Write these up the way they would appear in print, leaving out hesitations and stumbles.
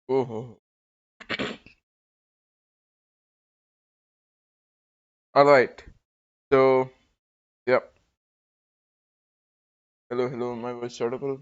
Oh, all right. So, yeah. Hello, hello. My voice audible?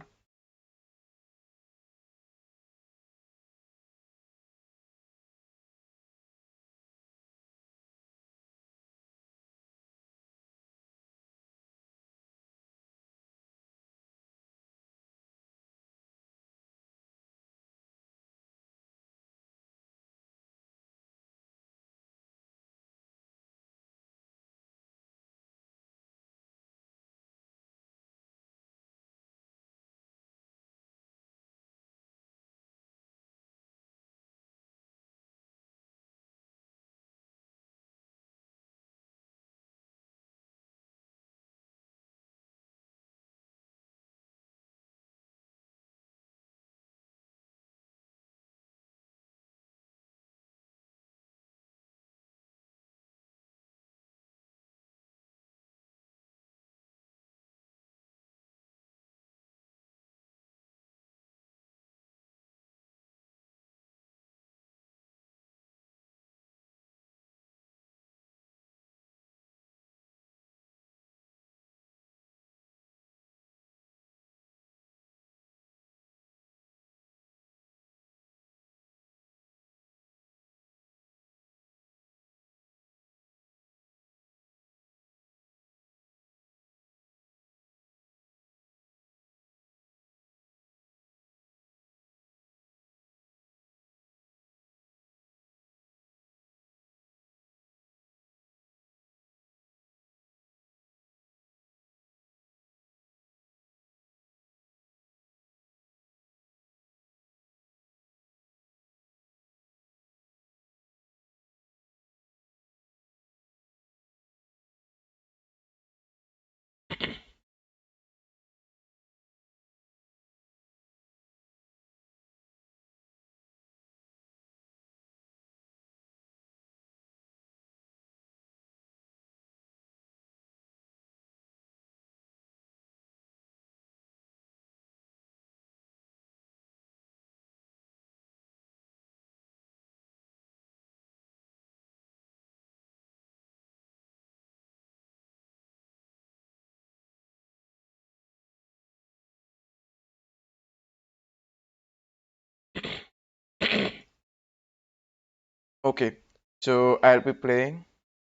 Okay. So, I'll be playing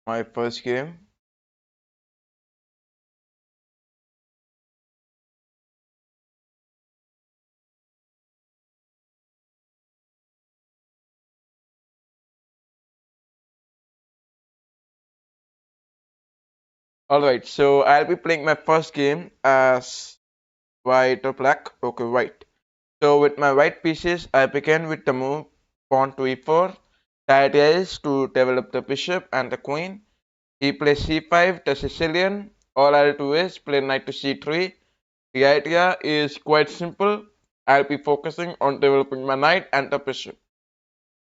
my first game. All right. So, I'll be playing my first game as white or black. Okay, white. So, with my white pieces, I begin with the move pawn to e4. The idea is to develop the bishop and the queen. He plays c5, the Sicilian. All I'll do is play knight to c3. The idea is quite simple. I'll be focusing on developing my knight and the bishop.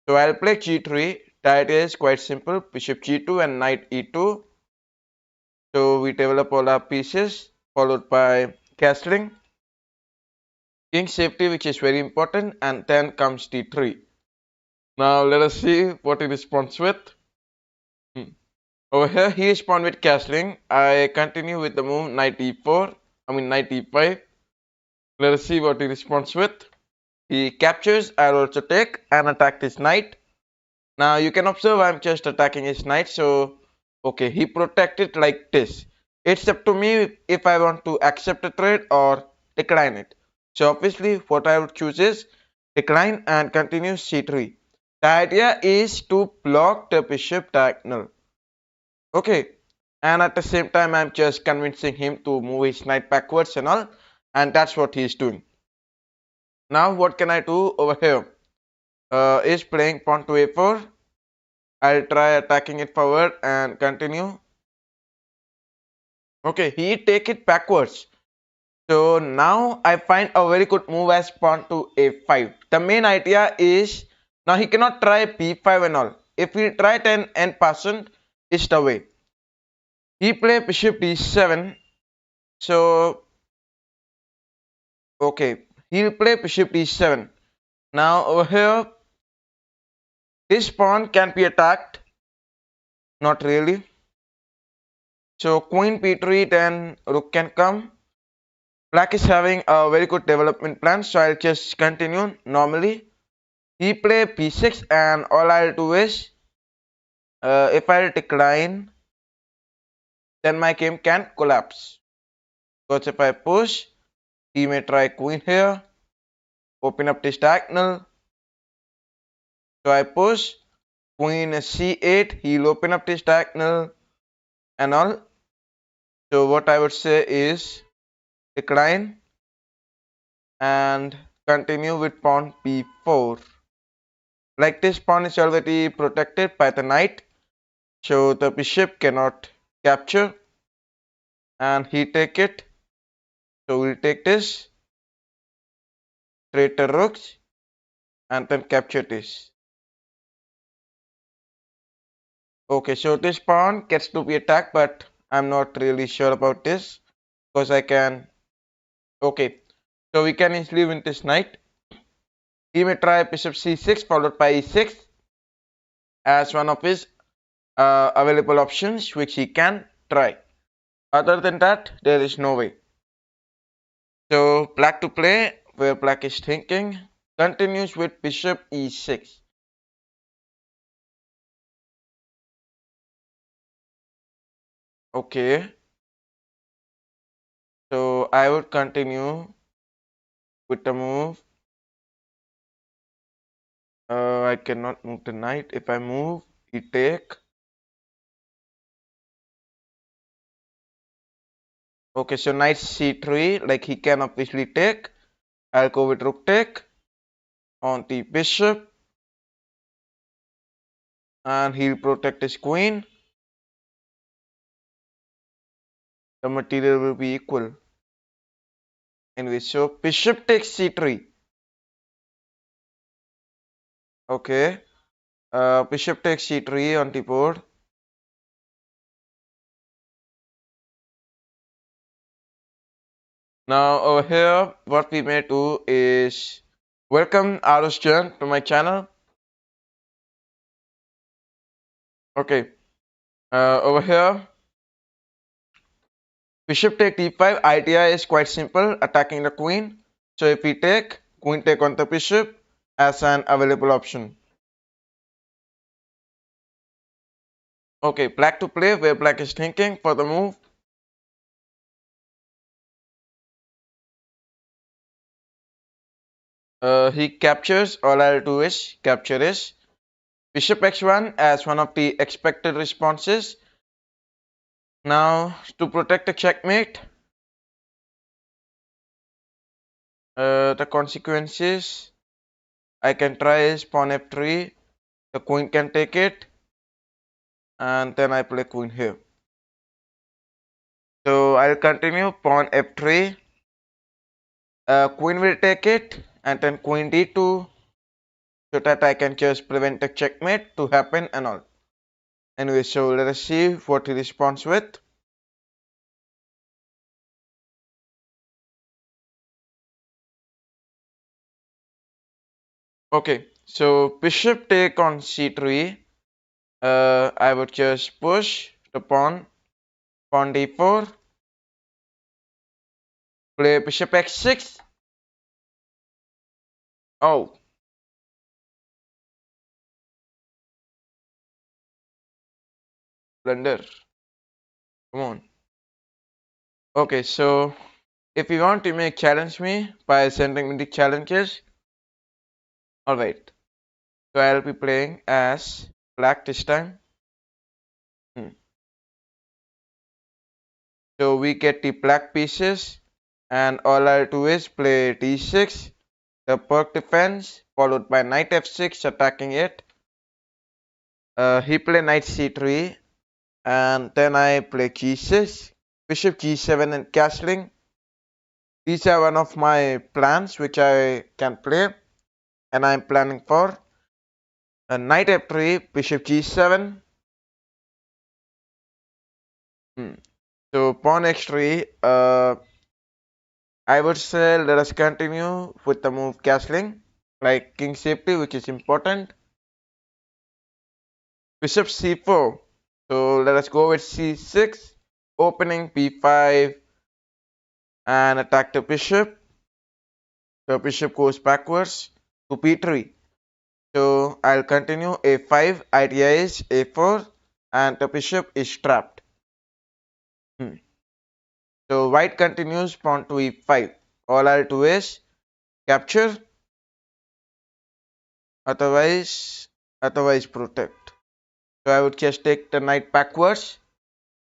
So I'll play g3. The idea is quite simple. Bishop g2 and knight e2. So we develop all our pieces, followed by castling. King safety, which is very important, and then comes d3. Now let us see what he responds with. Hmm. Over here, he responds with castling. I continue with the move knight e4. I mean knight e5. Let us see what he responds with. He captures. I'll also take and attack this knight. Now you can observe I'm just attacking his knight. So okay, he protected like this. It's up to me if I want to accept the trade or decline it. So obviously what I would choose is decline and continue c3. The idea is to block the bishop diagonal. Okay, and at the same time I'm just convincing him to move his knight backwards and all, and that's what he's doing. Now what can I do over here? Is playing pawn to a4. I'll try attacking it forward and continue. Okay, he take it backwards. So now I find a very good move as pawn to a5. The main idea is now he cannot try b5 and all. If he try then en passant is the way. He play bishop d7. So okay, he'll play bishop d7. Now over here This pawn can be attacked. Not really. So queen p3, then rook can come. Black is having a very good development plan, so I'll just continue normally. He play p6, and all I'll do is, if I'll decline, then my game can collapse. Because if I push, he may try queen here, open up this diagonal. So I push, queen c8, he'll open up this diagonal and all. So what I would say is decline and continue with pawn b4. Like this pawn is already protected by the knight, so the bishop cannot capture, and he take it. So we'll take this, trade the rooks, and then capture this. Okay, so this pawn gets to be attacked, but I'm not really sure about this because I can. Okay, so we can easily win this knight. He may try bishop c6 followed by e6 as one of his available options which he can try. Other than that, there is no way. So black to play, where black is thinking, continues with bishop e6. Okay, so I would continue with the move. I cannot move the knight. If I move, he take. Okay, so knight c3, like he can obviously take. I'll go with rook take on the bishop, and he'll protect his queen. The material will be equal. Anyway, so bishop takes c3. Okay, bishop takes c3 on the board. Now over here, what we may do is welcome Arusjan to my channel. Okay, over here, bishop take d5. Idea is quite simple, attacking the queen. So if we take, queen take on the bishop as an available option. Okay, black to play, where black is thinking for the move. He captures. All I'll do is capture this. Bishop x1 as one of the expected responses. Now to protect the checkmate, the consequences I can try is pawn f3. The queen can take it, and then I play queen here. So I'll continue pawn f3. Queen will take it, and then queen d2, so that I can just prevent the checkmate to happen and all. Anyway, so let us see what he responds with. Okay, so bishop take on c3. I would just push the pawn d4, play bishop x6. Oh, blunder. Come on. Okay, so if you want, you may challenge me by sending me the challenges. Alright, so I'll be playing as black this time. So we get the black pieces, and all I'll do is play d6, the perk defense, followed by knight f6, attacking it. He play knight c3, and then I play g6, bishop g7 and castling. These are one of my plans which I can play, and I'm planning for knight f3, bishop g7. So pawn x3, I would say let us continue with the move castling, like king safety, which is important. Bishop c4. So let us go with c6, opening b5 and attack the bishop. The bishop goes backwards to b3. So I'll continue a5, idea is a4 and the bishop is trapped. So white continues pawn to e5. All I'll do is capture, otherwise protect. So I would just take the knight backwards.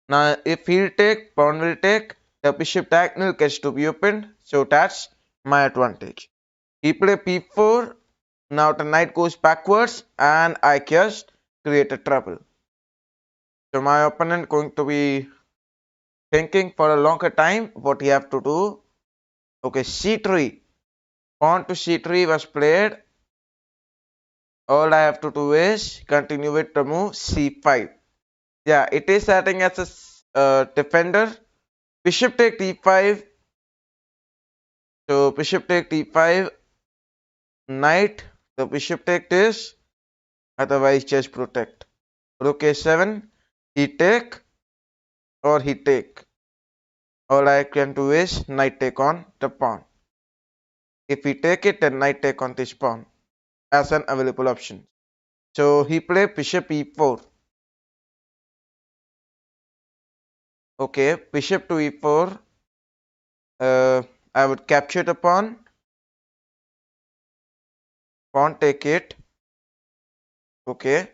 Now if he'll take, pawn will take, the bishop diagonal gets to be opened, so that's my advantage. He play b4, now the knight goes backwards and I just create a trouble. So my opponent going to be thinking for a longer time what he have to do. Okay, c3, pawn to c3 was played. All I have to do is continue with the move c5. Yeah, it is acting as a defender. Bishop take d5. So bishop take d5, knight. The bishop take this, otherwise just protect. Rook a7, he take or he take. All I can do is knight take on the pawn. If he take it, then knight take on this pawn as an available option. So he play bishop e4. Okay, bishop to e4. I would capture the pawn. Pawn take it. Okay.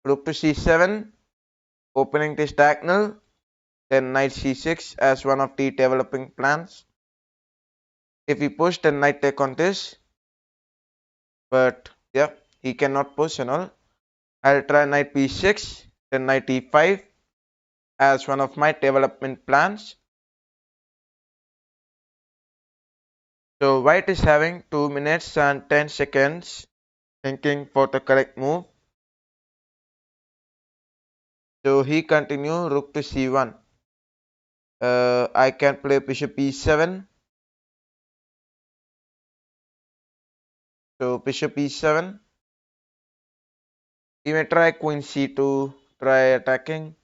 Rook to c7, opening this diagonal. Then knight c6 as one of the developing plans. If he push, then knight take on this. But yeah, he cannot push and all. I'll try knight b6, then knight e5 as one of my development plans. So white is having 2 minutes and 10 seconds thinking for the correct move. So he continue rook to c1. I can play bishop e7. So bishop e7. He may try queen c2, try attacking,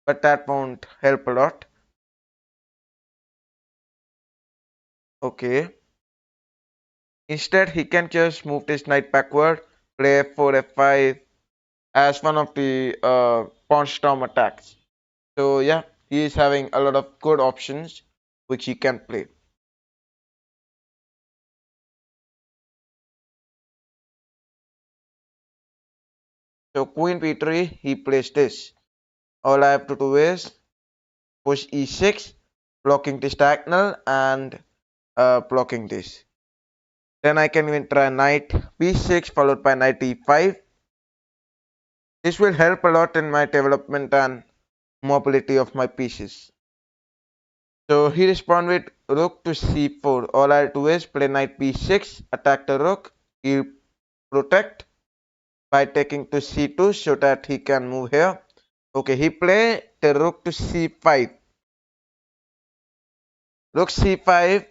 but that won't help a lot. Okay. Instead, he can just move this knight backward, play f4, f5 as one of the pawn storm attacks. So yeah, he is having a lot of good options which he can play. So queen b3, he plays this. All I have to do is push e6, blocking this diagonal and blocking this. Then I can even try knight b6 followed by knight e5. This will help a lot in my development and mobility of my pieces. So he respond with rook to c4. All I'll do is play knight b6, attack the rook. He'll protect by taking to c2 so that he can move here. Okay, he play the rook to c5. Rook c5.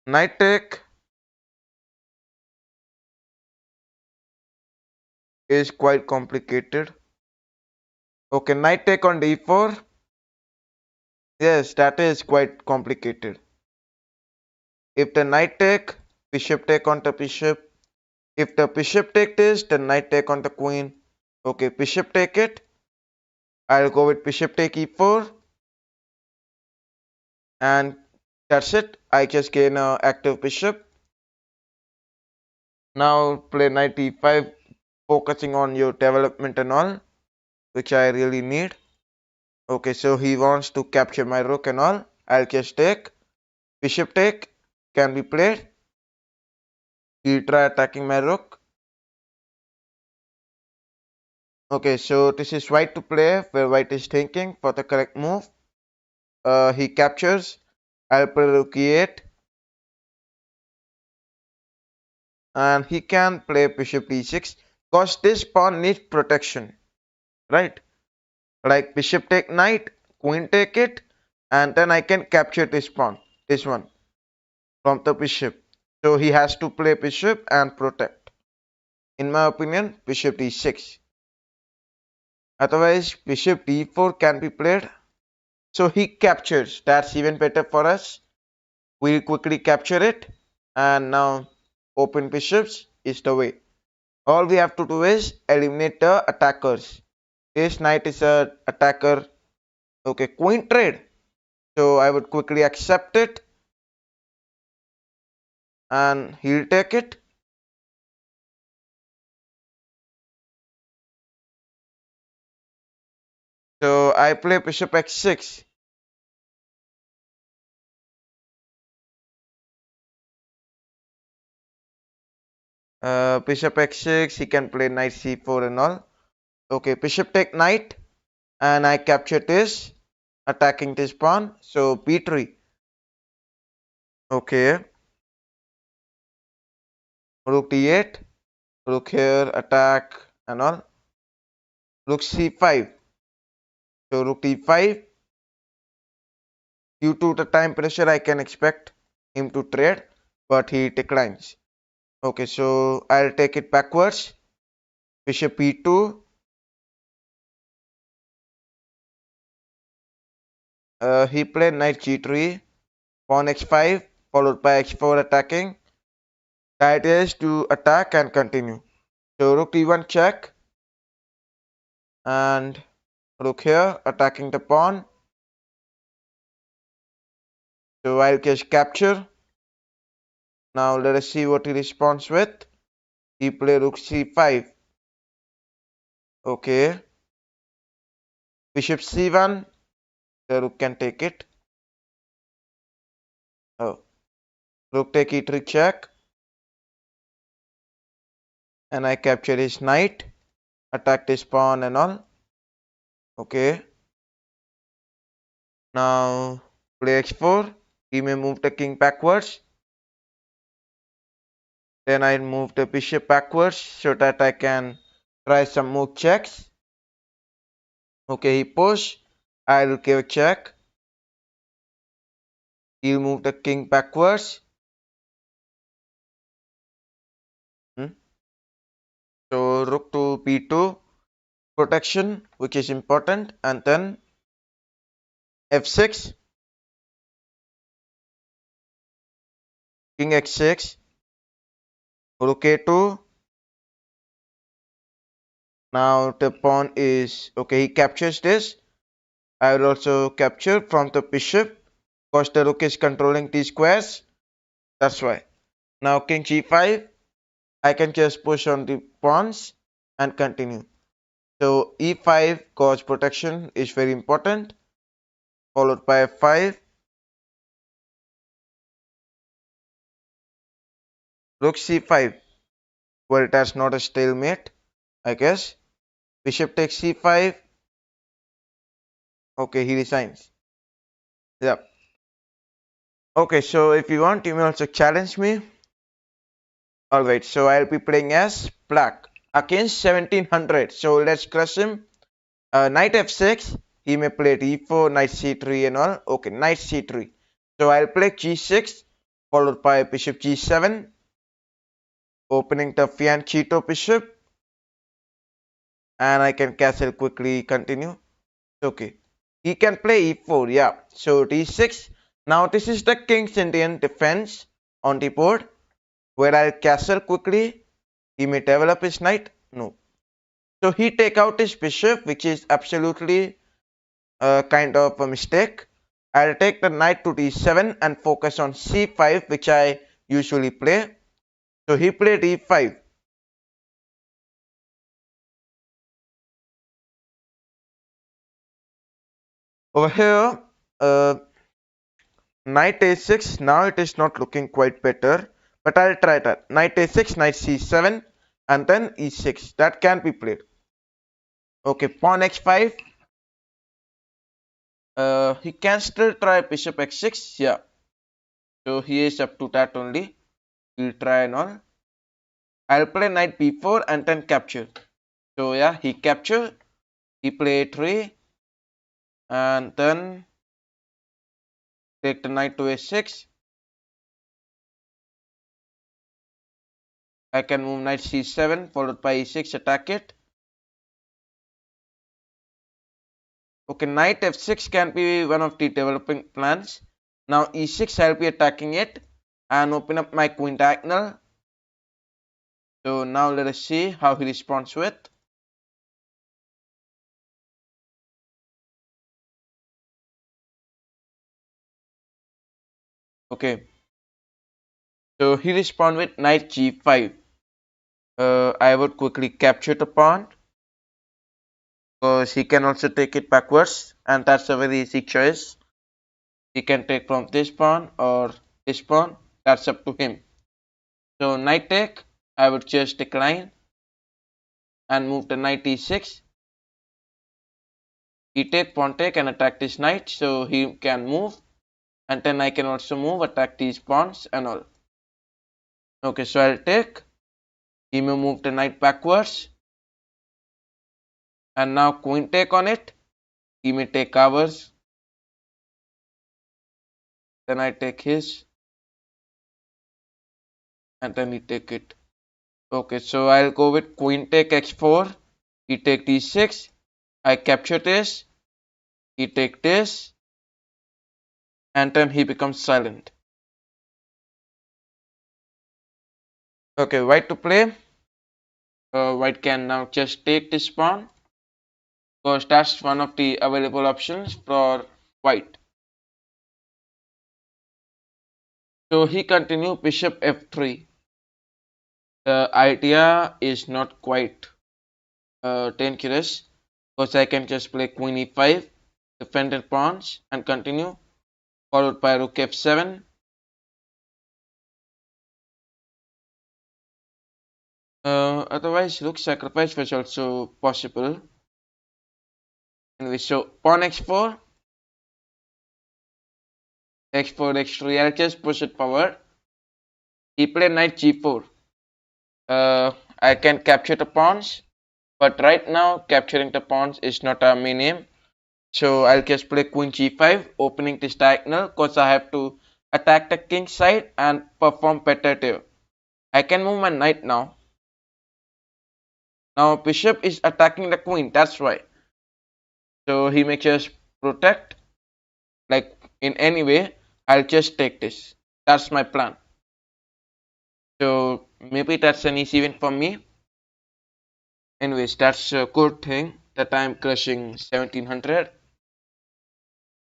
Knight take is quite complicated. Okay, knight take on d4. Yes, that is quite complicated. If the knight take, bishop take on the bishop. If the bishop take this, then knight take on the queen. Okay, bishop take it. I'll go with bishop take e4. And that's it. I just gain a active bishop. Now play knight e5, focusing on your development and all, which I really need. Okay, so he wants to capture my rook and all. I'll just take. Bishop take can be played. He'll try attacking my rook. Okay, so this is white to play, where white is thinking for the correct move. He captures. I'll play rook e8. And he can play bishop e6 because this pawn needs protection, right? like bishop take knight, queen take it, and then I can capture this pawn, this one, from the bishop. So he has to play bishop and protect. In my opinion, bishop d6. Otherwise, bishop d4 can be played. So he captures. That's even better for us. We'll quickly capture it. And now open bishops is the way. All we have to do is eliminate the attackers. This knight is a attacker. Okay, queen trade. So I would quickly accept it. And he'll take it. So I play bishop x6. Bishop x6, he can play knight c4 and all. Okay, bishop take knight, and I capture this, attacking this pawn. So b3. Okay, rook d8, rook here, attack and all. Rook c5. So rook d5. Due to the time pressure, I can expect him to trade, but he declines. Okay, so I'll take it backwards. Bishop e2. He played knight g3, pawn x5, followed by x4 attacking. The idea is to attack and continue. So rook d1 check, and rook here attacking the pawn. So I'll just capture. Now let us see what he responds with. He play rook c5. Okay. Bishop c1. The rook can take it. Oh. Rook take e3 check. And I capture his knight. Attack this pawn and all. Okay. Now play x4. He may move the king backwards. Then I move the bishop backwards so that I can try some more checks. Okay, he push. I'll give a check. He'll move the king backwards. So rook to b2, protection, which is important, and then f6, king x6, rook a2. Now the pawn is okay. He captures this. I will also capture from the bishop because the rook is controlling these squares. That's why. Now king g5. I can just push on the pawns and continue. So e5 cause protection is very important, followed by f5. Rook c5. Well, that's not a stalemate, I guess. Bishop takes c5. Okay, he resigns. Yeah. Okay, so if you want, you may also challenge me. Alright, so I'll be playing as black against 1700. So let's crush him. Knight f6. He may play d4, knight c3 and all. Okay, knight c3. So I'll play g6, followed by bishop g7, opening the fianchetto bishop. And I can castle quickly, continue. Okay. He can play e4, yeah. So d6. Now this is the king's Indian defense on the board, where I'll castle quickly. He may develop his knight. No. So he take out his bishop, which is absolutely kind of a mistake. I'll take the knight to d7 and focus on c5, which I usually play. So he played e5. Over here, knight a6. Now it is not looking quite better, but I'll try that. Knight a6, knight c7, and then e6. That can be played. Okay, pawn x5. He can still try bishop x6. Yeah. So he is up to that only. He'll try and all. I'll play knight b4 and then capture. So yeah, he captured. He played 3. and then take the knight to a6. I can move knight c7 followed by e6, attack it. Okay, knight f6 can be one of the developing plans. Now e6 I'll be attacking it and open up my queen diagonal. So now let us see how he responds with. Okay, so he responds with knight g5. I would quickly capture the pawn because he can also take it backwards, and that's a very easy choice. He can take from this pawn or this pawn, that's up to him. So knight take, I would just decline and move the knight e6. He take, pawn take, and attack this knight, so he can move, and then I can also move, attack these pawns and all. Okay, so I'll take. He may move the knight backwards, and now queen take on it. He may take ours. Then I take his, and then he take it. Okay, so I'll go with queen take x4. He take d6. I capture this. He take this, and then he becomes silent. Okay, white to play. White can now just take this pawn because that's one of the available options for white. So he continue bishop f3. The idea is not quite dangerous because I can just play queen e5, defend the pawns and continue, followed by rook f7. Otherwise, rook sacrifice was also possible. Anyway, so pawn x4, x4, x3. I'll just push it forward. He played knight g4. I can capture the pawns, but right now capturing the pawns is not our main aim. So I'll just play queen g5, opening this diagonal because I have to attack the king side and perform better there. I can move my knight now. Now bishop is attacking the queen, that's why. So he may just protect, like in any way. I'll just take this. That's my plan. So maybe that's an easy win for me. Anyways, that's a good thing that I'm crushing 1700.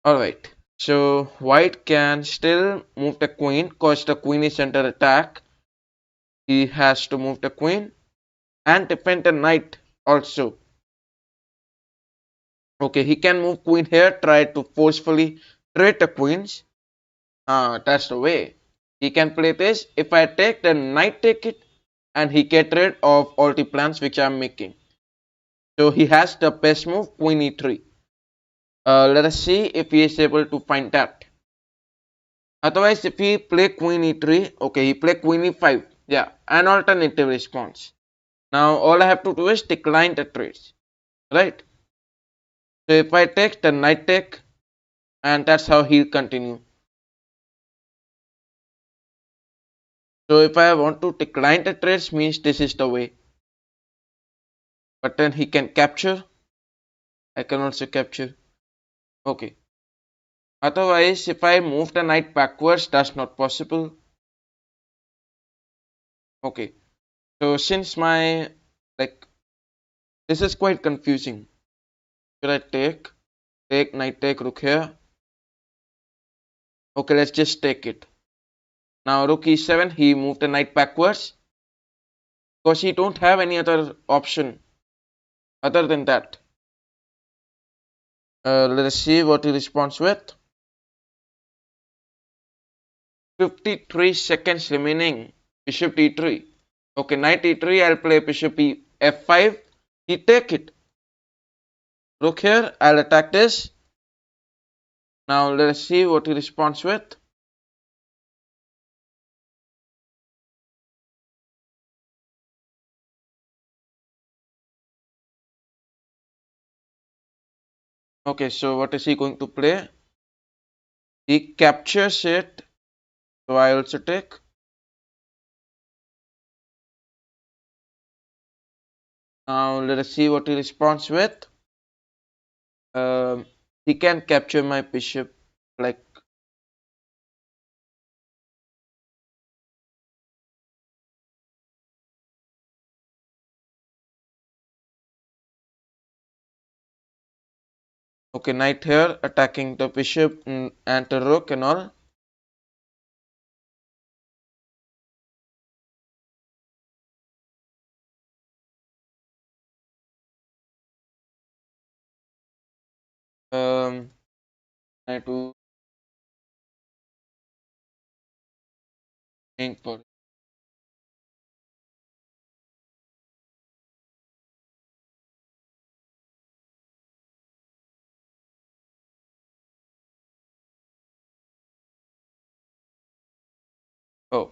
Alright, so white can still move the queen because the queen is under attack. He has to move the queen and defend the knight also. Okay, he can move queen here, try to forcefully trade the queens. That's the way. He can play this. If I take, the knight take it, and he get rid of all the plans which I'm making. So he has the best move, queen e3. Let us see if he is able to find that. Otherwise, if he play queen e3, okay, he play queen e5. Yeah, an alternative response. Now all I have to do is decline the trades, right? So if I take, the knight take, and that's how he'll continue. So if I want to decline the trades, means this is the way. But then he can capture. I can also capture. Okay. Otherwise, if I move the knight backwards, that's not possible. Okay. So since my, like, this is quite confusing. Should I take knight take rook here? Okay, let's just take it. Now rook e7, he moved the knight backwards because he don't have any other option other than that. Let us see what he responds with. 53 seconds remaining. Bishop d3. Okay, knight e3. I'll play bishop f5. He take it. Rook here. I'll attack this. Now let us see what he responds with. Okay, so what is he going to play? He captures it. So I also take. Now let us see what he responds with. Um, he can capture my bishop like okay, knight here attacking the bishop and the rook and all. Um, knight to think for oh,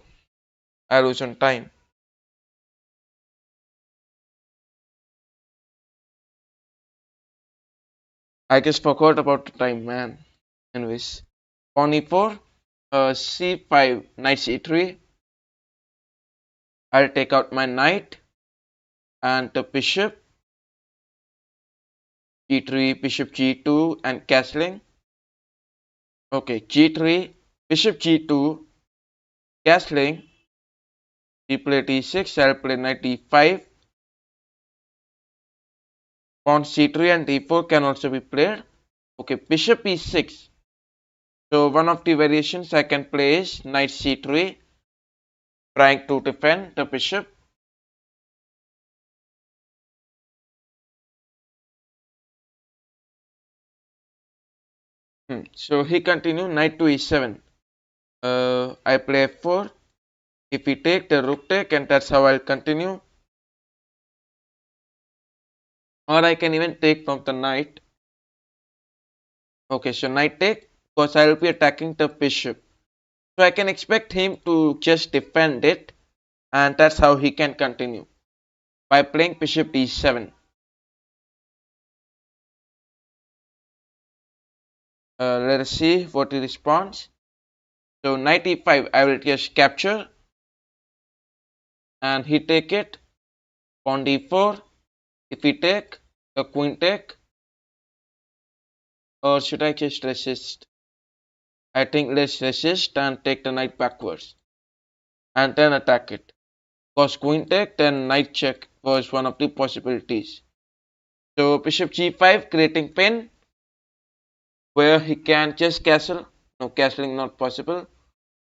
I lose on time. I just forgot about the time, man. Anyways, pawn e4, c5, knight c3. I'll take out my knight and the bishop g3, bishop g2, and castling. Okay, g3, bishop g2, castling. He played d6. I'll play knight d5. Pawn c3 and d4 can also be played. Okay, bishop e6. So one of the variations I can play is knight c3, trying to defend the bishop. So he continue knight to e7. I play f4. If he take the rook take, and that's how I'll continue. Or I can even take from the knight. Okay, so knight take because I'll be attacking the bishop. So I can expect him to just defend it, and that's how he can continue by playing bishop d7. Let us see what he responds. So knight e5, I will just capture, and he take it. Pawn d4. If he take, the queen take, or should I just resist? I think let's resist and take the knight backwards, and then attack it. Because queen take, then knight check was one of the possibilities. So bishop g5 creating pin where he can just castle. No, castling not possible.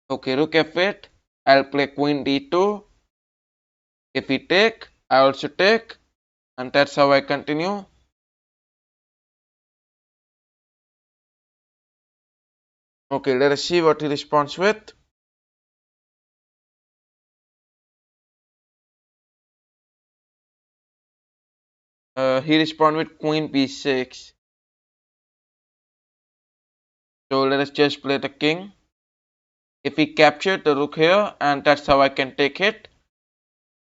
Okay, rook f8. I'll play queen d2. If he take, I also take, and that's how I continue. Okay, let us see what he responds with. He responds with queen b6. So let us just play the king. If he captured the rook here, and that's how I can take it.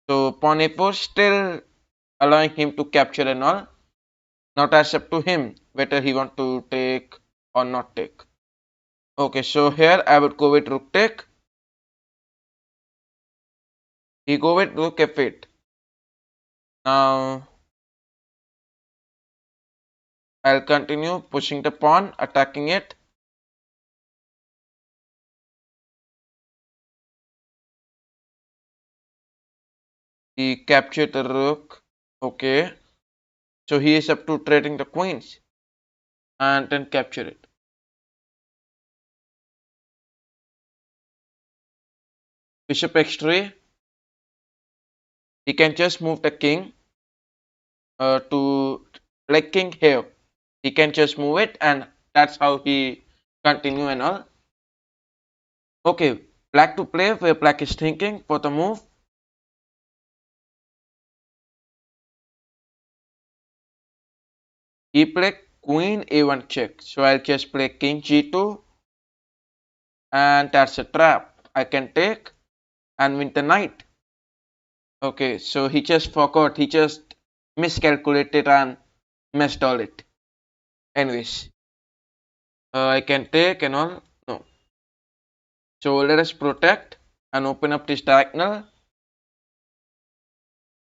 So pawn a4 still allowing him to capture and all. Now that's up to him whether he want to take or not take. Okay, so here I would go with rook take. He go with rook f8. Now I'll continue pushing the pawn, attacking it. He captured the rook. Okay, so he is up to trading the queens and then capture it. Bishop x3. He can just move the king to like king here. He can just move it, and that's how he continue and all. Okay, black to play where black is thinking for the move. He played queen a1 check, so I'll just play king g2, and that's a trap. I can take and win the knight. Okay, so he just forgot, he just miscalculated and messed all it. Anyways, I can take and all. No. So let us protect and open up this diagonal.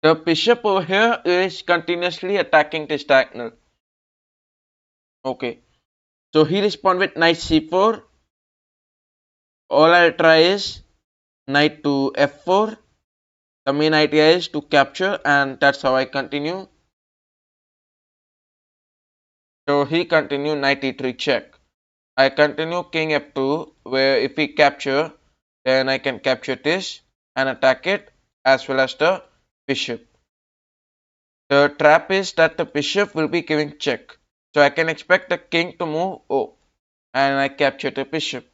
The bishop over here is continuously attacking this diagonal. Okay. So he respond with knight c4. All I'll try is knight to f4. The main idea is to capture, and that's how I continue. So he continue knight e3 check. I continue king f2, where if we capture, then I can capture this and attack it as well as the bishop. The trap is that the bishop will be giving check. So I can expect the king to move O, and I capture the bishop.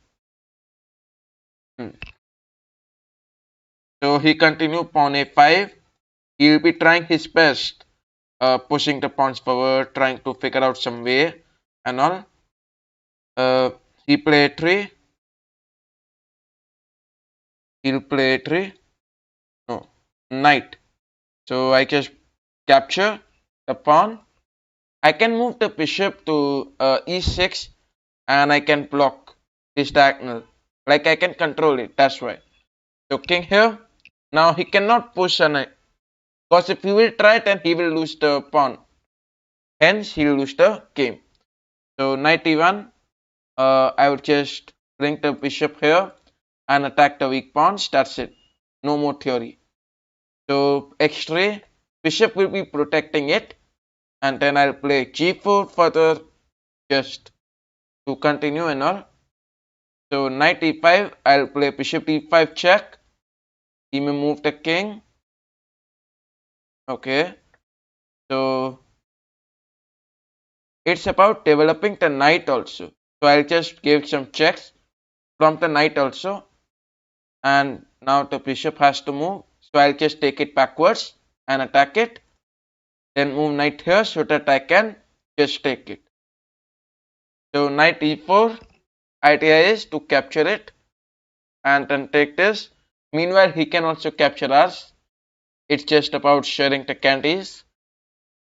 So he continue pawn a5. He will be trying his best, pushing the pawns forward, trying to figure out some way and all. He play a3. He'll play a3. No, knight. So I just capture the pawn. I can move the bishop to e6 and I can block this diagonal. Like I can control it, that's why. So king here. Now he cannot push a knight. Because if he will try then he will lose the pawn. Hence he will lose the game. So knight e1. I would just bring the bishop here and attack the weak pawns. That's it. No more theory. So x3. Bishop will be protecting it. And then I'll play g4 further just to continue and all. So knight e5, I'll play bishop e5 check. He may move the king. Okay. So it's about developing the knight also. So I'll just give some checks from the knight also. And now the bishop has to move. So I'll just take it backwards and attack it. Then move knight here so that I can just take it. So knight e4, idea is to capture it and then take this. Meanwhile, he can also capture us. It's just about sharing the candies.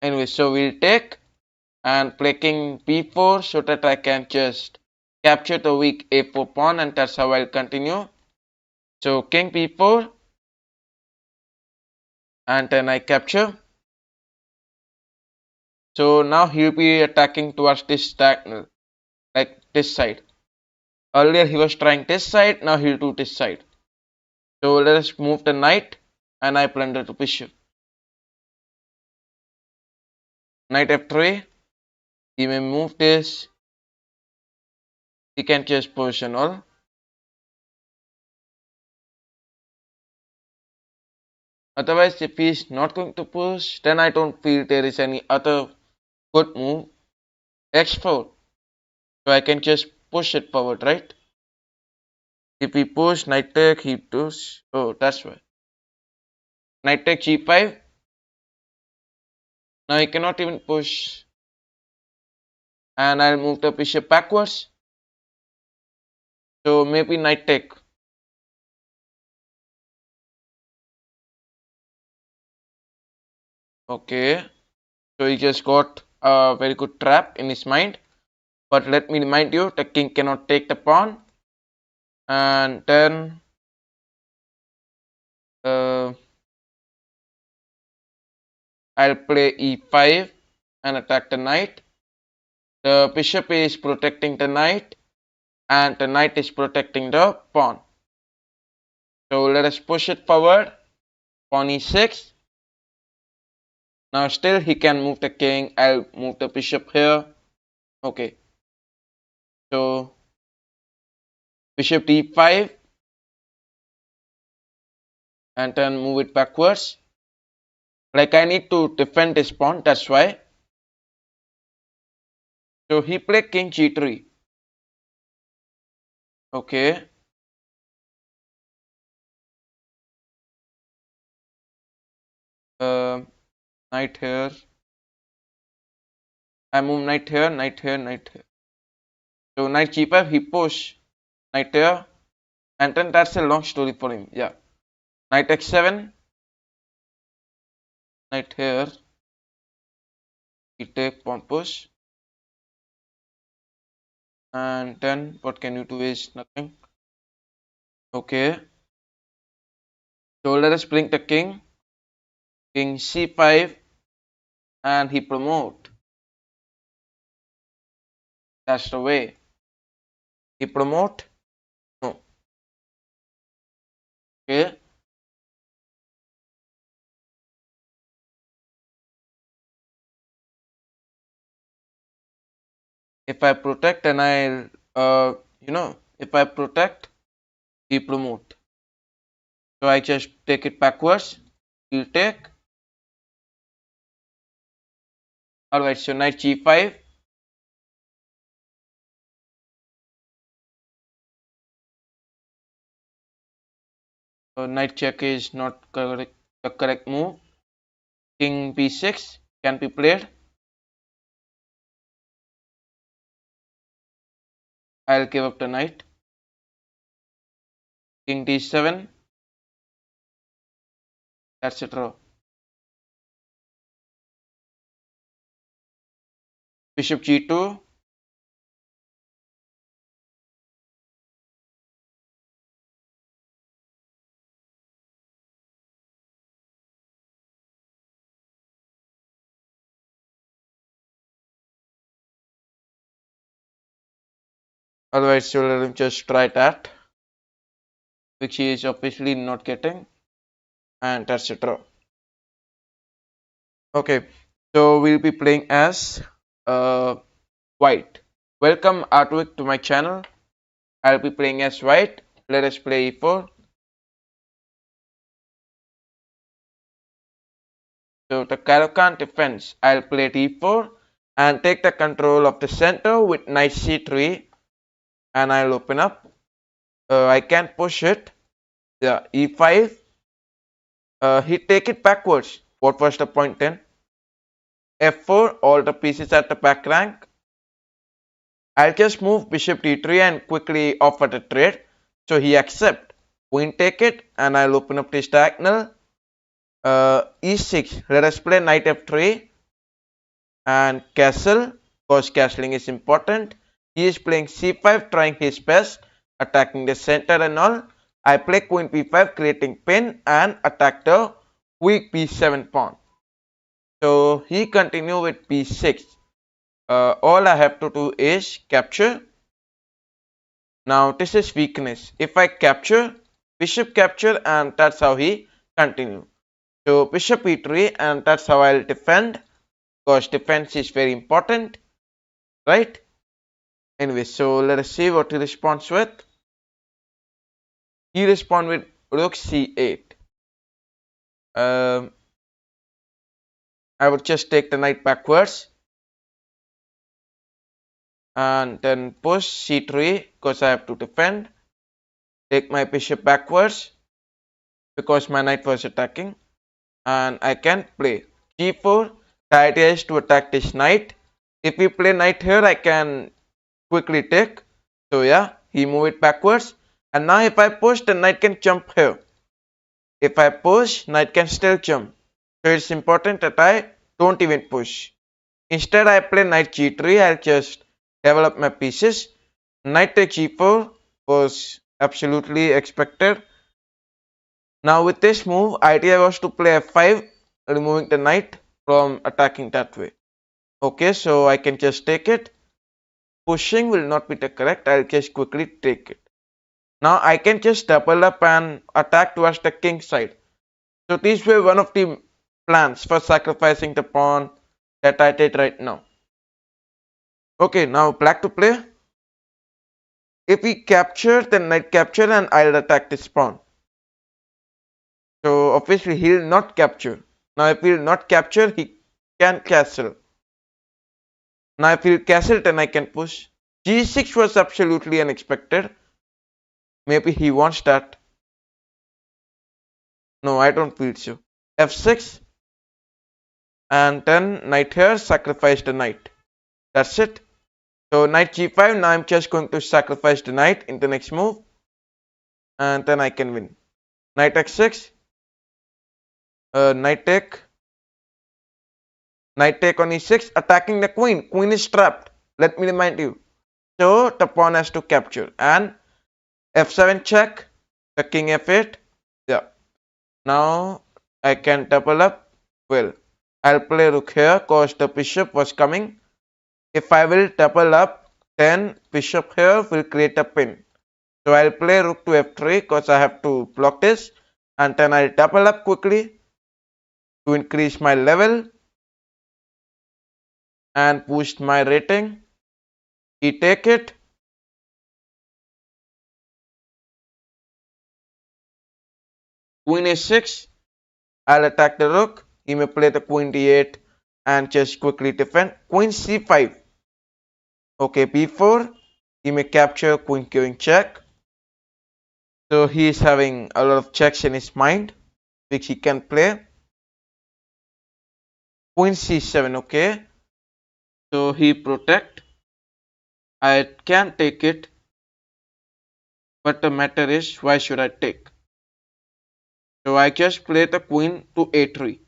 Anyway, so we'll take and play king b4 so that I can just capture the weak a4 pawn, and that's how I'll continue. So king b4 and then I capture. So now he'll be attacking towards this diagonal, like this side. Earlier he was trying this side, now he'll do this side. So let us move the knight and I plunder the bishop. Knight f3. He may move this. He can just position all. Otherwise, if he is not going to push, then I don't feel there is any other good move. x4. So I can just push it forward, right? If he push, knight take, he push. Oh, that's why. Knight take g5. Now he cannot even push. And I'll move the bishop backwards. So maybe knight take. Okay. So he just got a very good trap in his mind. But let me remind you, the king cannot take the pawn. And then I'll play e5 and attack the knight. The bishop is protecting the knight and the knight is protecting the pawn. So let us push it forward. Pawn e6. Now still he can move the king. I'll move the bishop here. Okay. So bishop d5 and then move it backwards. Like I need to defend this pawn, that's why. So he played king g3. Okay. Knight here. I move knight here, knight here, knight here. So knight g5, he push knight here, and then that's a long story for him. Yeah. Knight x7, knight here. He take pawn push. And then what can you do is nothing. Okay, so let us bring the king. King c5, and he promote. That's the way. He promote. No. Okay. If I protect, then I'll if I protect, he promote. So I just take it backwards. He'll take. Alright, so knight g5. So knight check is not correct, the correct move. King b6 can be played. I'll give up the knight. King d7. That's a draw. Bishop g2. Otherwise, so let him just try that, which he is obviously not getting, and that's a draw. Okay, so we'll be playing as white. Welcome Artwick to my channel. I'll be playing as white. Let us play e4. So the Caro-Kann defense, I'll play d4 and take the control of the center with knight c3, and I'll open up. I can push it. Yeah, e5. He take it backwards. What was the point then? f4, all the pieces at the back rank. I'll just move bishop d3 and quickly offer the trade. So he accept. Queen take it, and I'll open up this diagonal. e6. Let us play knight f3 and castle, because castling is important. He is playing c5, trying his best, attacking the center and all. I play queen b5, creating pin, and attack the weak b7 pawn. So he continue with b6. All I have to do is capture. Now this is weakness. If I capture, bishop capture, and that's how he continue. So bishop e3, and that's how I'll defend, because defense is very important, right? Anyway, so let us see what he responds with. He responds with rook c8. I would just take the knight backwards and then push c3 because I have to defend. Take my bishop backwards because my knight was attacking, and I can play g4. The idea is to attack this knight. If we play knight here, I can quickly take. So yeah, he move it backwards, and now if I push, the knight can jump here. If I push, knight can still jump. So it's important that I don't even push. Instead, I play knight g3. I'll just develop my pieces. Knight take g4 was absolutely expected. Now with this move, idea was to play f5, removing the knight from attacking that way. Okay, so I can just take it. Pushing will not be the correct. I'll just quickly take it. Now I can just double up and attack towards the king side. So these were one of the plans for sacrificing the pawn that I did right now. Okay, now black to play. If we capture, then knight capture, and I'll attack this pawn. So obviously he'll not capture. Now if he'll not capture, he can castle. Now if he'll castle, then I can push. g6 was absolutely unexpected. Maybe he wants that. No, I don't feel so. f6, and then knight here, sacrifice the knight. That's it. So knight g5, now I'm just going to sacrifice the knight in the next move, and then I can win. Knight x6, knight take on e6, attacking the queen. Queen is trapped. Let me remind you. So the pawn has to capture. And f7 check, the king f8. Yeah. Now I can double up. Well, I'll play rook here because the bishop was coming. If I will double up, then bishop here will create a pin. So I'll play rook to f3 because I have to block this. And then I'll double up quickly to increase my level and boost my rating. He take it. Queen a6. I'll attack the rook. He may play the queen d8 and just quickly defend. Queen c5. Okay, b4. He may capture queen queen check. So he is having a lot of checks in his mind which he can play. Queen c7. Okay. So he protect. I can take it. But the matter is, why should I take? So I just play the queen to a3.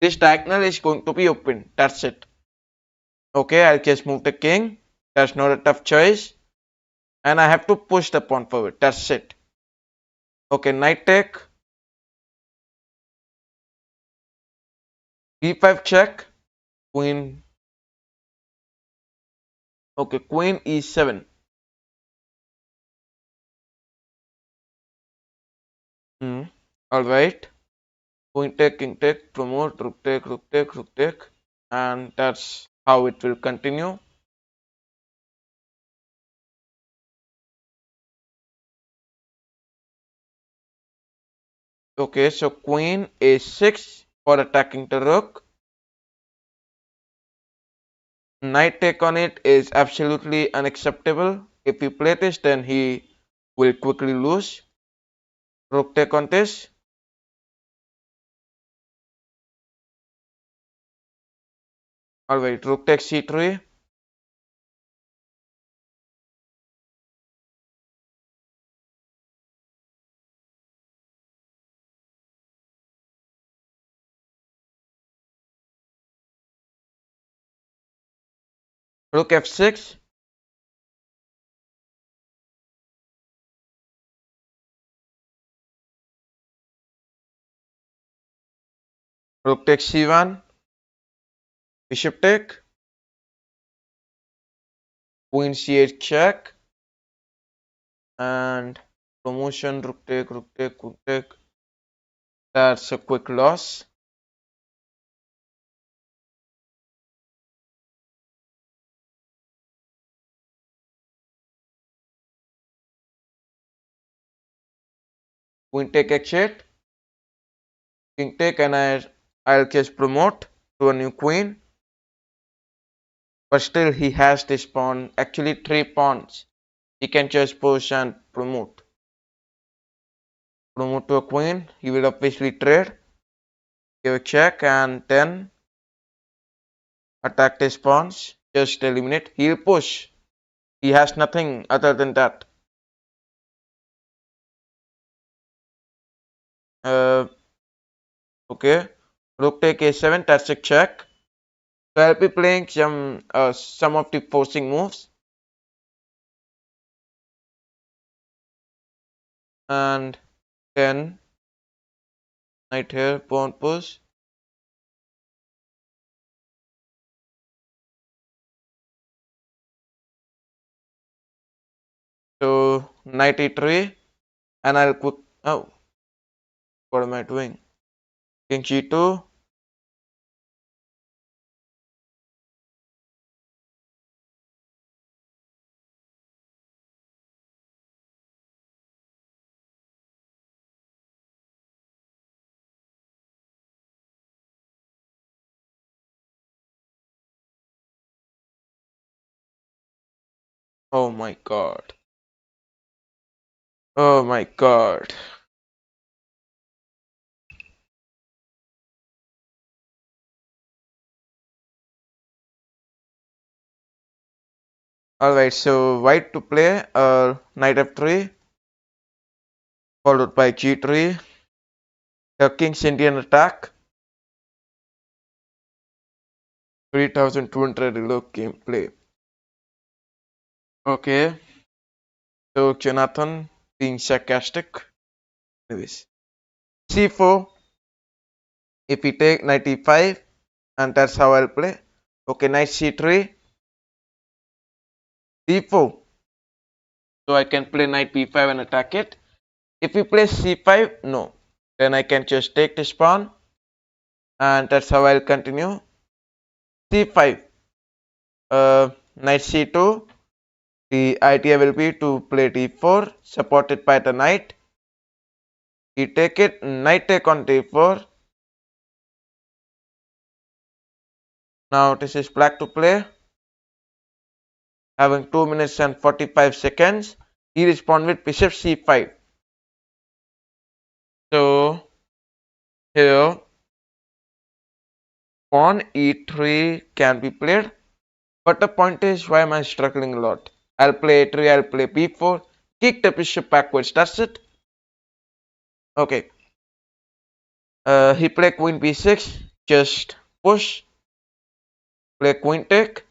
This diagonal is going to be open. That's it. Okay, I'll just move the king. That's not a tough choice. And I have to push the pawn forward. That's it. Okay, knight take. b5 check. Queen. Okay, queen e7. Alright. Queen take, king take, promote, rook take, rook take, rook take. And that's how it will continue. Okay, so queen a6 for attacking the rook. Knight take on it is absolutely unacceptable. If you play this, then he will quickly lose. Rook take on this. Alright, rook takes c3. Rook f6. Rook takes c1. Bishop take. Queen c8 check. And promotion, rook take, rook take, rook take. That's a quick loss. Queen take h8. King take, and I'll just promote to a new queen. But still he has this pawn, actually 3 pawns. He can just push and promote. Promote to a queen. He will obviously trade. Give a check and then attack this pawns. Just eliminate. He'll push. He has nothing other than that. Okay. Rook take a7. That's a check. So I'll be playing some of the forcing moves. And then knight here, pawn push. So knight e3, and I'll quick. Oh, what am I doing? King g2. Oh my god. Oh my god. Alright, so white to play knight f3, followed by g3. The king's Indian attack. 3200 reload gameplay. Okay, so Jonathan being sarcastic. Anyways, c4. If we take knight e5, and that's how I'll play. Okay, knight c3, d4. So I can play knight b5 and attack it. If we play c5, no. Then I can just take this pawn, and that's how I'll continue. c5, knight c2. The idea will be to play d4, supported by the knight. You take it, knight take on d4. Now this is black to play, having 2 minutes and 45 seconds. He responds with bishop c5. So here pawn e3 can be played, but the point is, why am I struggling a lot? I'll play a3, I'll play b4, kick the bishop backwards, that's it. Okay, he play queen b6, just push, play queen take,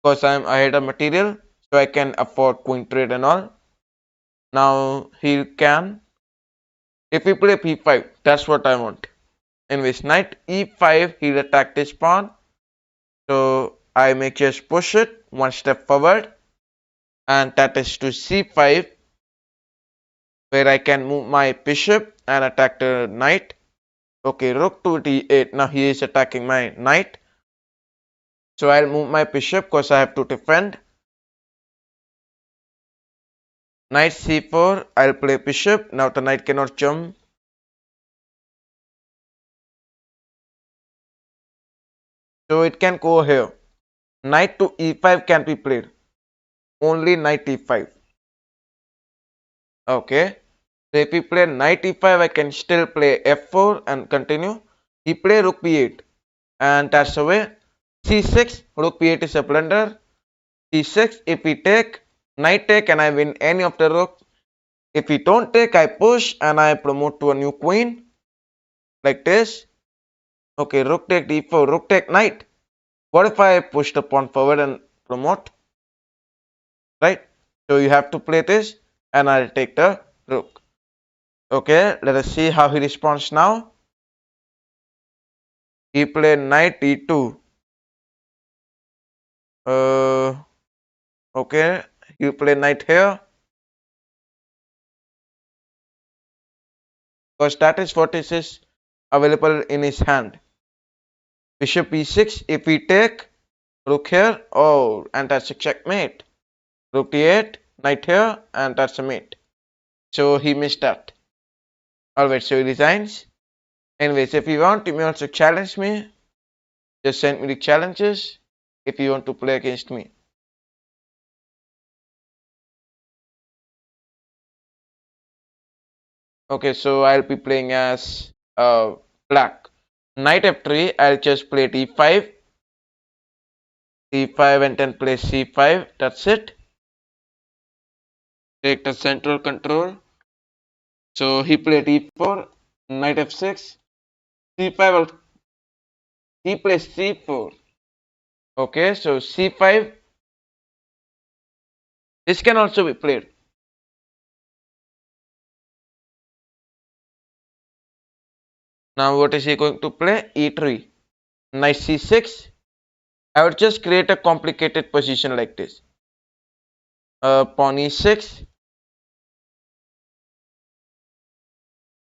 because I'm ahead of material, so I can afford queen trade and all. Now he can, if he play p5, that's what I want. Anyways, knight e5, he'll attack this pawn, so I may just push it one step forward, and that is to c5, where I can move my bishop and attack the knight. Okay, rook to d8. Now he is attacking my knight. So I'll move my bishop because I have to defend. Knight c4. I'll play bishop. Now the knight cannot jump. So it can go here. Knight to e5 can be played. Only knight e5. Okay. So if we play knight e5, I can still play f4 and continue. He play rook b8. And that's the way. c6. Rook b8 is a blunder. c6. If we take, knight take, and I win any of the rook. If we don't take, I push and I promote to a new queen. Like this. Okay, rook take d4, rook take knight. What if I push the pawn forward and promote? Right? So you have to play this and I'll take the rook. Okay, let us see how he responds now. He played knight e2. Okay, you play knight here. Because that is what is available in his hand. Bishop e6, if we take rook here, oh, and that's a checkmate. Rook d8, knight here, and that's a mate. So he missed that. Alright, so he resigns. Anyways, if you want, you may also challenge me. Just send me the challenges if you want to play against me. Okay, so I'll be playing as black. Knight f3, I'll just play d5, d5 and then play c5. That's it. Take the central control. So he played e4, knight f6, c5, he plays c4. Okay, so c5. This can also be played. Now what is he going to play? e3. Knight c6. I would just create a complicated position like this. Pawn e6.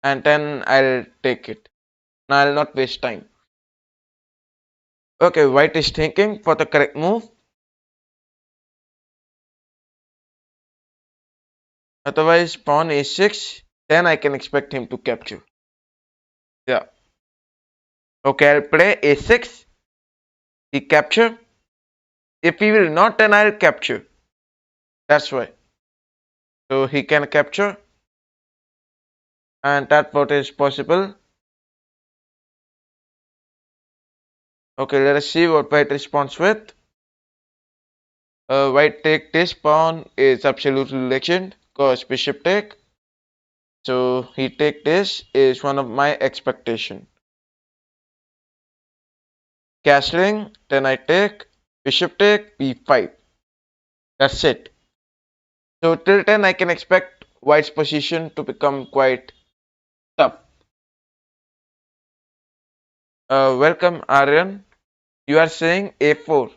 And then I'll take it. Now I'll not waste time. Okay, white is thinking for the correct move. Otherwise, pawn a6. Then I can expect him to capture. Yeah. Okay, I'll play a6. He capture. If he will not, then I'll capture. That's why. So he can capture. And that what is possible. Okay, let us see what white responds with. White take this pawn is absolutely legend because bishop take. So he take this is one of my expectation. Castling, then I take bishop take b5. That's it. So till 10 I can expect white's position to become quite tough. Welcome Aryan. You are saying a4.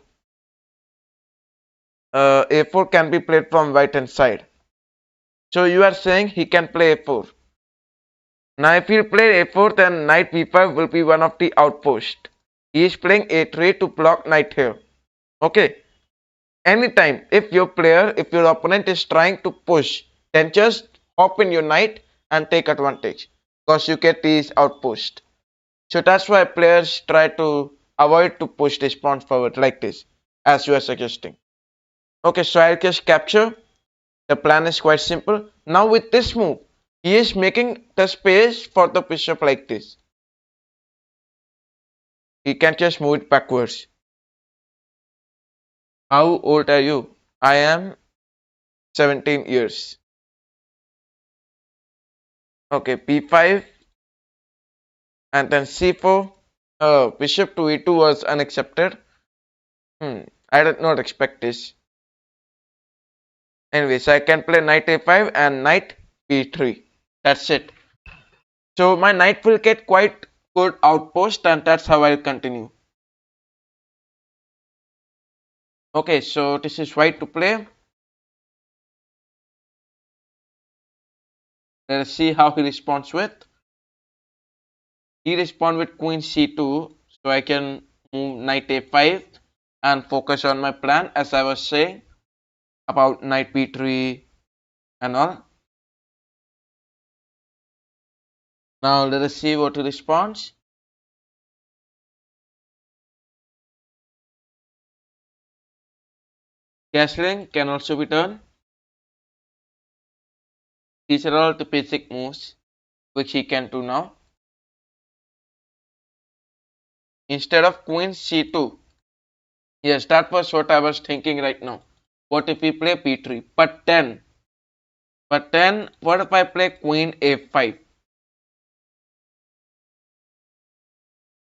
A4 can be played from right hand side. So you are saying he can play a4. Now if he play a4 then knight b5 will be one of the outposts. He is playing a3 to block knight here. Okay. Anytime if your opponent is trying to push, then just hop in your knight and take advantage. Because you get these outposts. So that's why players try to avoid to push this pawn forward like this, as you are suggesting. Okay, so I'll just capture. The plan is quite simple. Now with this move, he is making the space for the bishop like this. He can just move it backwards. How old are you? I am 17 years. Okay, b5 and then c4. Bishop to e2 was unaccepted. I did not expect this. Anyways, I can play knight a5 and knight b3. That's it. So my knight will get quite good outpost and that's how I'll continue. Okay, so this is white to play. Let us see how he responds with. He responds with queen c2, so I can move knight a5 and focus on my plan as I was saying about knight b3 and all. Now let us see what he responds. Castling can also be done. These are all the basic moves which he can do now. Instead of queen c2, yes, that was what I was thinking right now. What if we play b3? But then, what if I play queen a5?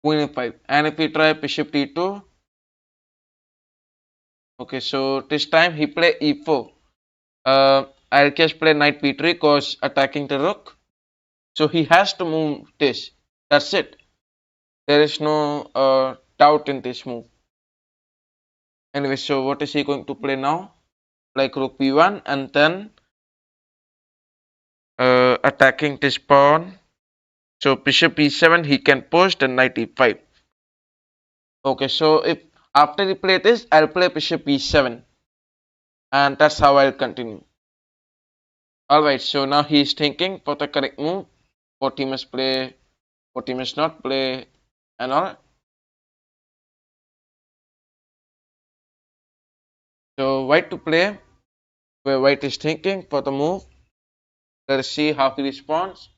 Queen a5. And if we try bishop d2, okay, so this time he play e4. I'll just play knight b3 because attacking the rook. So he has to move this. That's it. There is no doubt in this move. Anyway, so what is he going to play now? Like rook b1 and then attacking this pawn. So bishop e7 he can push then knight e5. Okay, so if after he play this, I'll play bishop e7 and that's how I'll continue. Alright, so now he is thinking for the correct move, what he must play, what he must not play and all. So white to play, where white is thinking for the move. Let us see how he responds.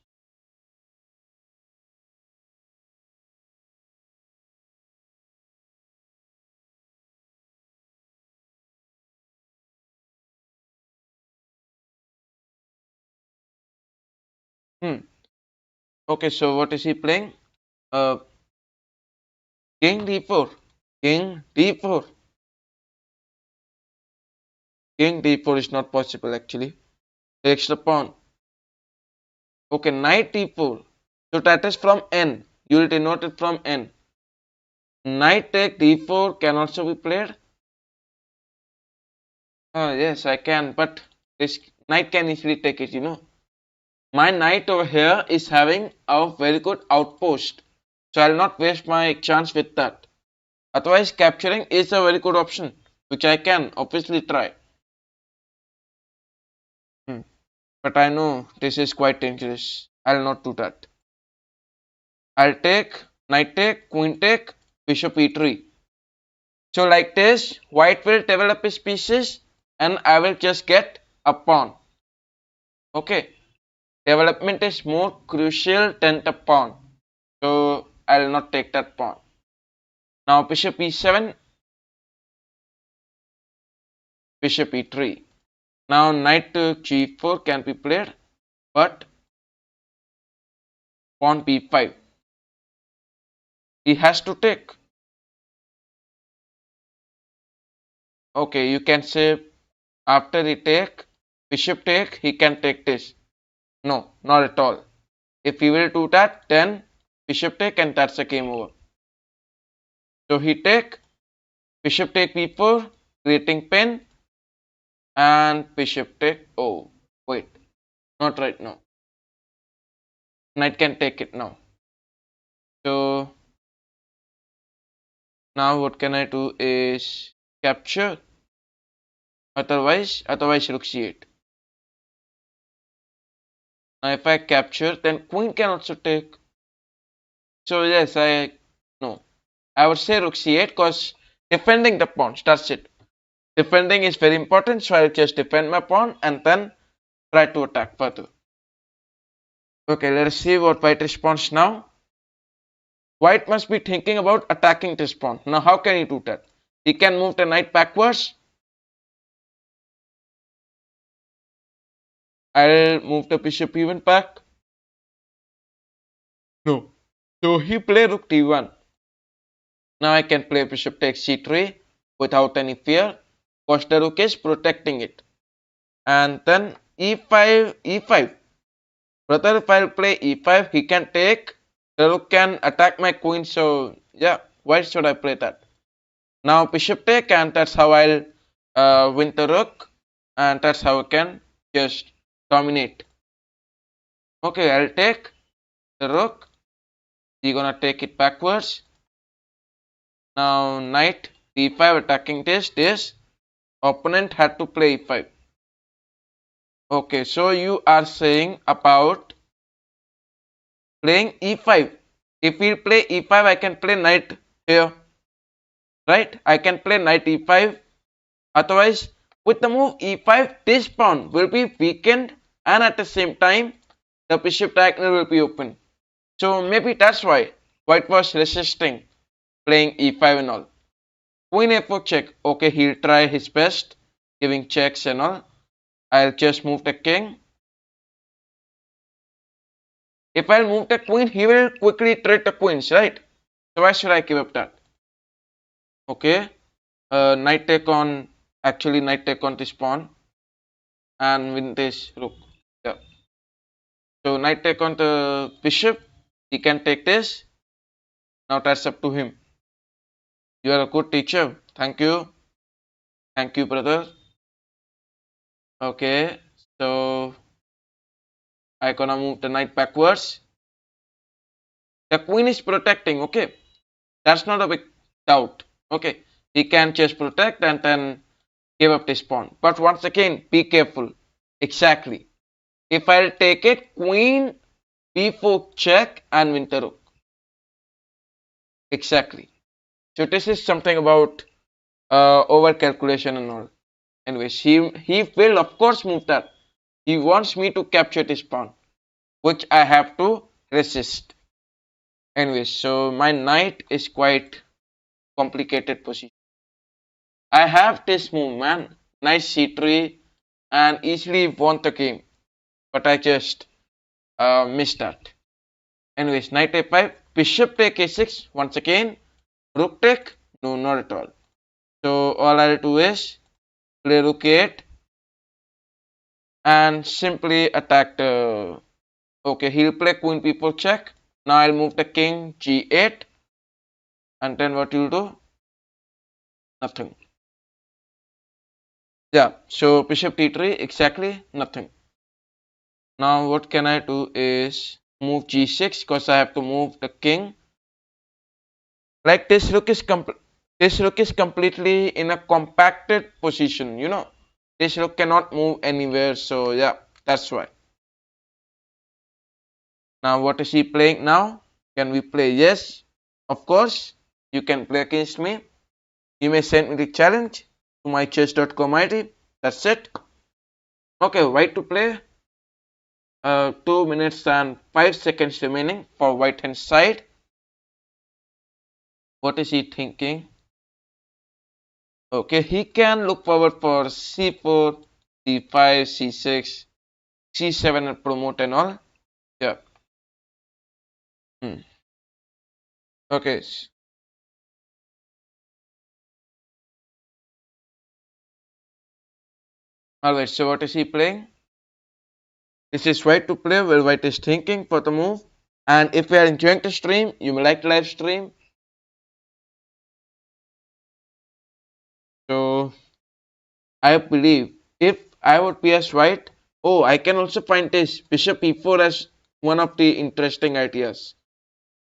Okay, so what is he playing? Uh, King d4. King d4. King d4 is not possible actually. Takes the pawn. Okay, knight d4. So that is from N. You will denote it from N. Knight take d4 can also be played. Yes, I can, but this knight can easily take it. My knight over here is having a very good outpost. So I'll not waste my chance with that. Otherwise, capturing is a very good option, which I can obviously try. But I know this is quite dangerous. I'll not do that. I'll take knight take, queen take, bishop e3. So like this, white will develop his pieces and I will just get a pawn. Okay. Development is more crucial than the pawn. So I'll not take that pawn. Now bishop e7, bishop e3. Now knight to g4 can be played, but pawn b5. He has to take. Okay, you can say after he take, bishop take, he can take this. No, not at all. If he will do that, then bishop take and that's a game over. So he take, bishop take b4, creating pin, and bishop take. Oh, wait, not right now. Knight can take it now. So now what can I do is capture. Otherwise rook c8. Now if I capture, then queen can also take. So yes, no. I would say rook c8 because defending the pawns. That's it. Defending is very important, so I'll just defend my pawn and then try to attack further. Okay, let's see what white responds now. White must be thinking about attacking this pawn. Now how can he do that? He can move the knight backwards. I'll move the bishop even back. No. So he play rook d1. Now I can play bishop takes c3 without any fear because the rook is protecting it. And then e5, e5. Brother, if I'll play e5, he can take. The rook can attack my queen. So yeah, why should I play that? Now bishop take, and that's how I'll win the rook, and that's how I can just dominate. Okay, I'll take the rook. He's gonna take it backwards. Now knight d5 attacking this. Opponent had to play e5. Okay, so you are saying about playing e5. If we play e5, I can play knight here. Right? I can play knight e5. Otherwise, with the move e5, this pawn will be weakened and at the same time, the bishop diagonal will be open. So maybe that's why white was resisting playing e5 and all. Queen a4 check. Okay, he'll try his best, giving checks and all. I'll just move the king. If I'll move the queen, he will quickly trade the queens, right? So why should I give up that? Okay. Knight take on, actually knight take on this pawn and win this rook. Yeah. So knight take on the bishop. He can take this. Now that's up to him. You are a good teacher. Thank you. Thank you, brother. Okay. So I gonna move the knight backwards. The queen is protecting. Okay. That's not a big doubt. Okay. He can just protect and then give up this pawn. But once again, be careful. Exactly. If I'll take it, queen b4 check and win the rook. Exactly. So this is something about over calculation and all. Anyways, he will of course move that. He wants me to capture this pawn, which I have to resist. Anyways, so my knight is quite complicated position. I have this move, man. Knight c3 and easily won the game. But I just missed that. Anyways, knight a5, bishop take a6 once again. Rook take? No, not at all. So all I'll do is play rook 8 and simply attack the. Okay, he'll play queen b4 check. Now I'll move the king g8 and then what you'll do? Nothing. Yeah, so bishop d3, exactly nothing. Now what can I do is move g6 because I have to move the king. Like this rook is completely in a compacted position, you know. This rook cannot move anywhere, so yeah, that's why. Now what is he playing now? Can we play? Yes, of course. You can play against me. You may send me the challenge to my chess.com ID. That's it. Okay, white to play. 2 minutes and 5 seconds remaining for white hand side. What is he thinking? Okay, he can look forward for c4, c5, c6, c7 and promote and all. Yeah. Okay. Alright, so what is he playing? This is white to play where white is thinking for the move. And if you are enjoying the stream, you may like the live stream. So I believe if I would be as white, oh, I can also find this bishop e4 as one of the interesting ideas.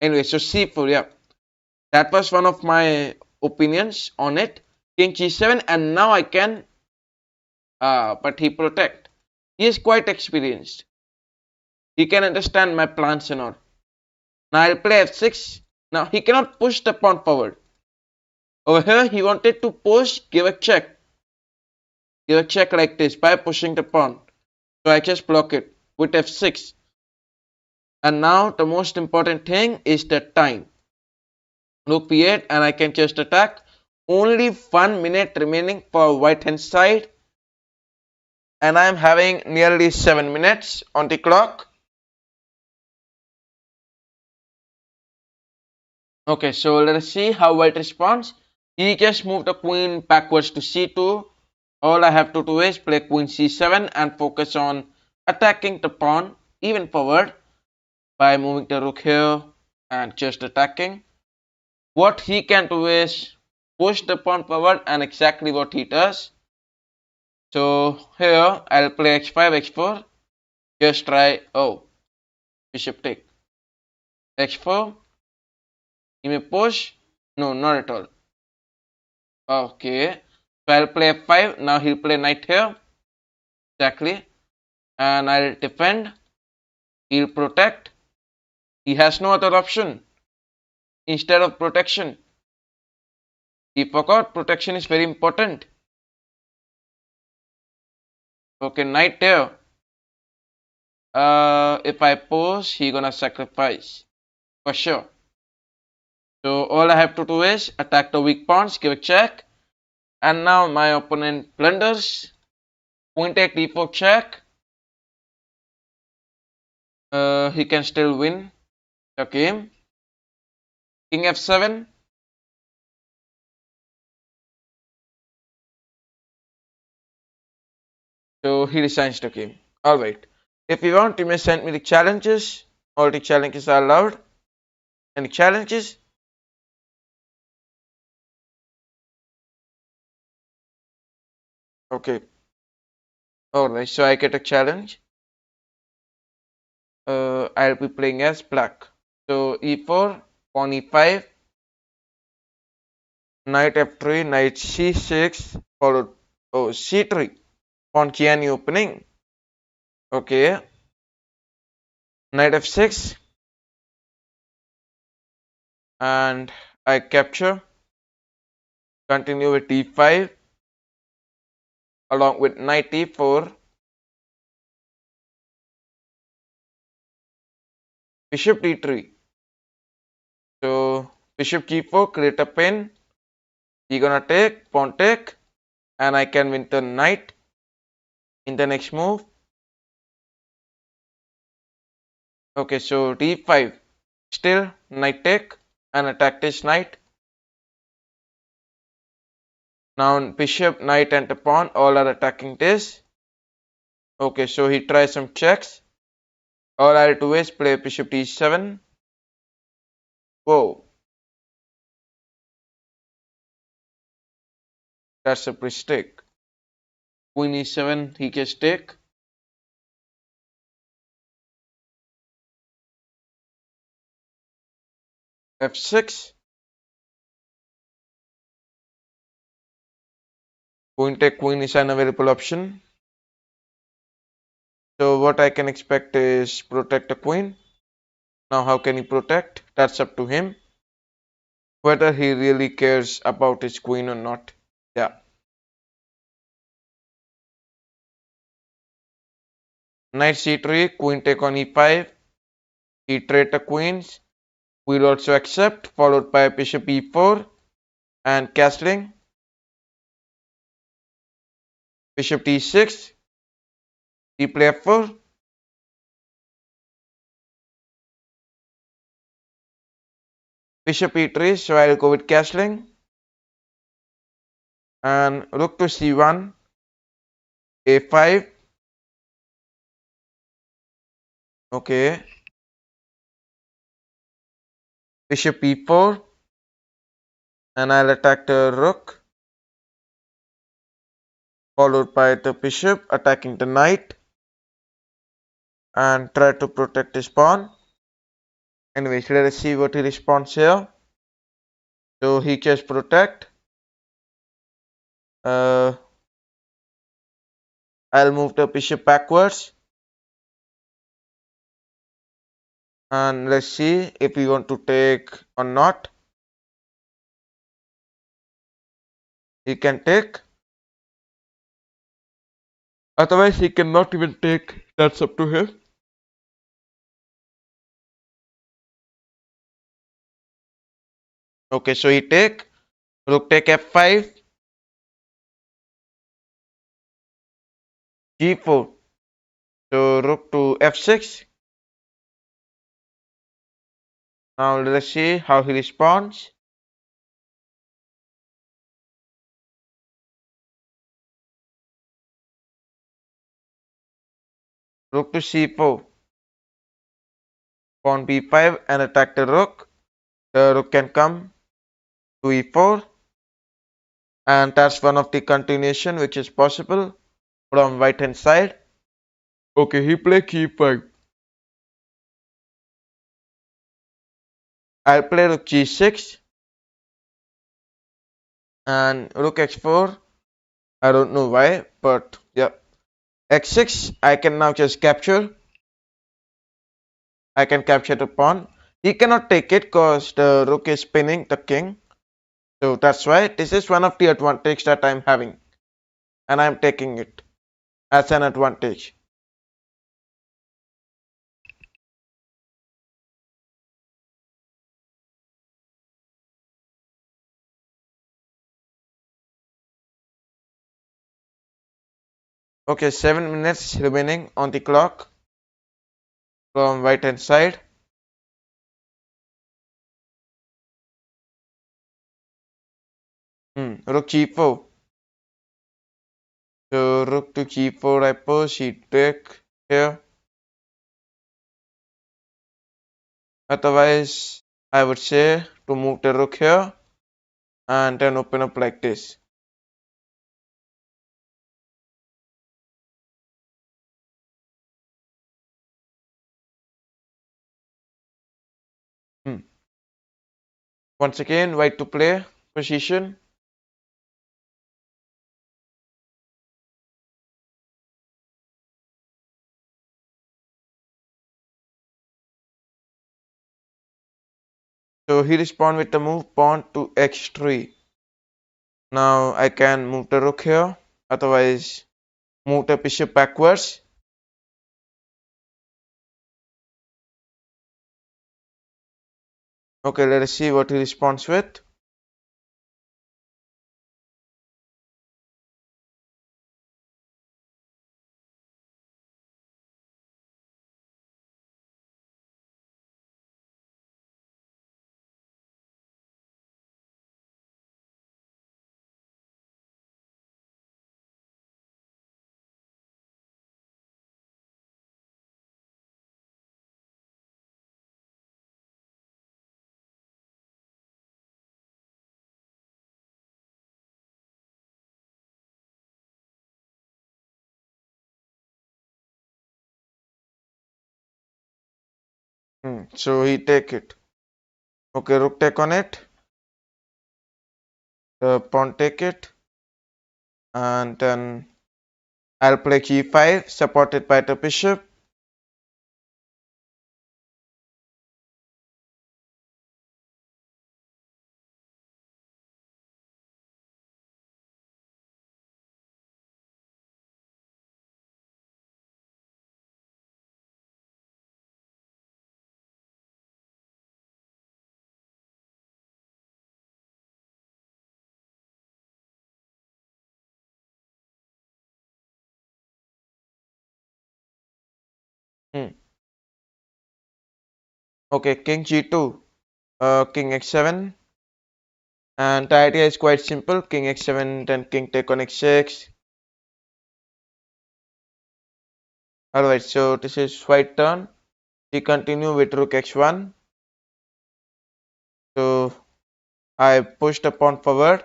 Anyway, so c4, yeah, that was one of my opinions on it. King g7, and now I can, but he protect. He is quite experienced. He can understand my plans and all. Now I'll play f6. Now he cannot push the pawn forward. Over here, he wanted to push, give a check. Give a check like this by pushing the pawn. So I just block it with f6. And now the most important thing is the time. Rook b8 and I can just attack. Only 1 minute remaining for white hand side. And I am having nearly 7 minutes on the clock. Okay, so let us see how white responds. He just moved the queen backwards to c2. All I have to do is play queen c7 and focus on attacking the pawn even forward by moving the rook here and just attacking. What he can do is push the pawn forward, and exactly what he does. So here I'll play h5, h4. Just try, oh, bishop take. h4. He may push. No, not at all. Okay. So I'll play f5. Now he'll play knight here. Exactly. And I'll defend. He'll protect. He has no other option instead of protection. He forgot protection is very important. Okay, knight there. If I push, he gonna sacrifice for sure. So all I have to do is attack the weak pawns, give a check, and now my opponent blunders. Queen take d4 check. He can still win the game. King f7. So he resigns the game. Alright. If you want, you may send me the challenges. All the challenges are allowed. Any challenges? Okay. Alright, so I get a challenge. I'll be playing as black. So e4, pawn e5, knight f3, knight c6, followed, oh, c3, pawn key opening. Okay. Knight f6, and I capture. Continue with e5, along with knight e4, bishop d3. So bishop g4, create a pin. He gonna take, pawn take, and I can win the knight in the next move. Okay, so d5, still knight take and attack this knight. Now bishop, knight and the pawn all are attacking this. Okay, so he tries some checks. All I'll do is play bishop d7. Whoa. That's a mistake. Queen e7, he can take. f6. Queen take queen is an available option. So what I can expect is protect the queen. Now how can he protect? That's up to him. Whether he really cares about his queen or not. Yeah. Knight c3, queen take on e5. He trade the queens. We'll also accept, followed by bishop e4 and castling. Bishop d6. He play f4. Bishop e3, so I'll go with castling. And rook to c1. a5. Okay, bishop e4, and I'll attack the rook, followed by the bishop attacking the knight and try to protect his pawn. Anyways, let us see what he responds here. So he just protect. I'll move the bishop backwards, and let's see if we want to take or not. He can take. Otherwise, he cannot even take. That's up to him. Okay, so he take. Rook take f5, g4. So rook to f6. Now let's see how he responds. Rook to c4. Pawn b5 and attack the rook. The rook can come to e4, and that's one of the continuation which is possible from right hand side. Okay, he play e5. I'll play rook g6 and rook x4. I don't know why, but yeah. x6, I can now just capture. I can capture the pawn. He cannot take it because the rook is pinning the king. So that's why this is one of the advantage that I'm having. And I'm taking it as an advantage. Okay, 7 minutes remaining on the clock from right hand side. Rook g4. So rook to g4 I push, he take here. Otherwise, I would say to move the rook here and then open up like this. Once again, white to play position. So he respond with the move pawn to x3. Now I can move the rook here. Otherwise, move the bishop backwards. Okay, let us see what he responds with. So he take it. Okay, rook take on it. The pawn take it. And then I'll play g5 supported by the bishop. Hmm. Okay, king g2, king x7, and the idea is quite simple. King x7, then king take on x6. Alright, so this is white turn. He continue with rook x1. So I pushed the pawn forward.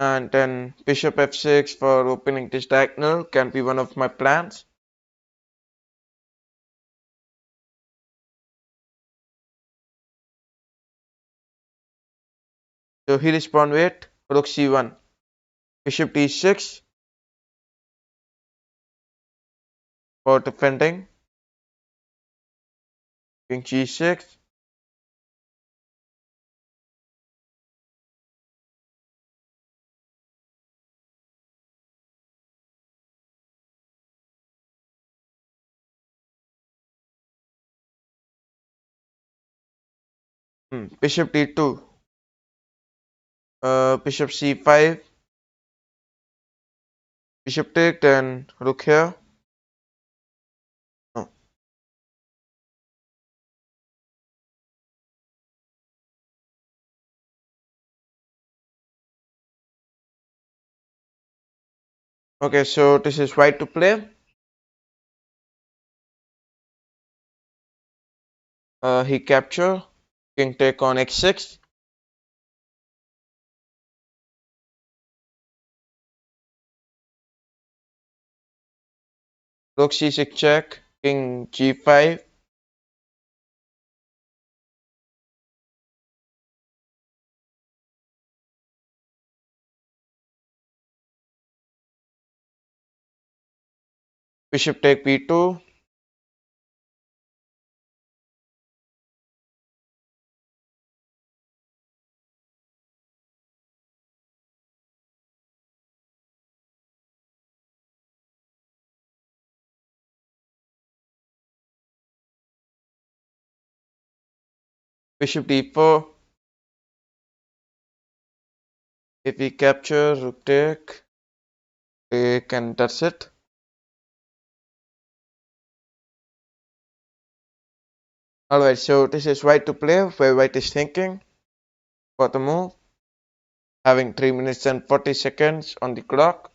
And then bishop f6 for opening this diagonal can be one of my plans. So he respond with rook c1, bishop d6 for defending, king g6, bishop d2, bishop c5, bishop take, then rook here. Oh. Okay, so this is white to play. He capture, king take on x6, rook c6 check, king g5, bishop take b2, bishop d4. If we capture, rook take, and that's it. Alright, so this is white to play, where white is thinking for the move, having 3 minutes and 40 seconds on the clock.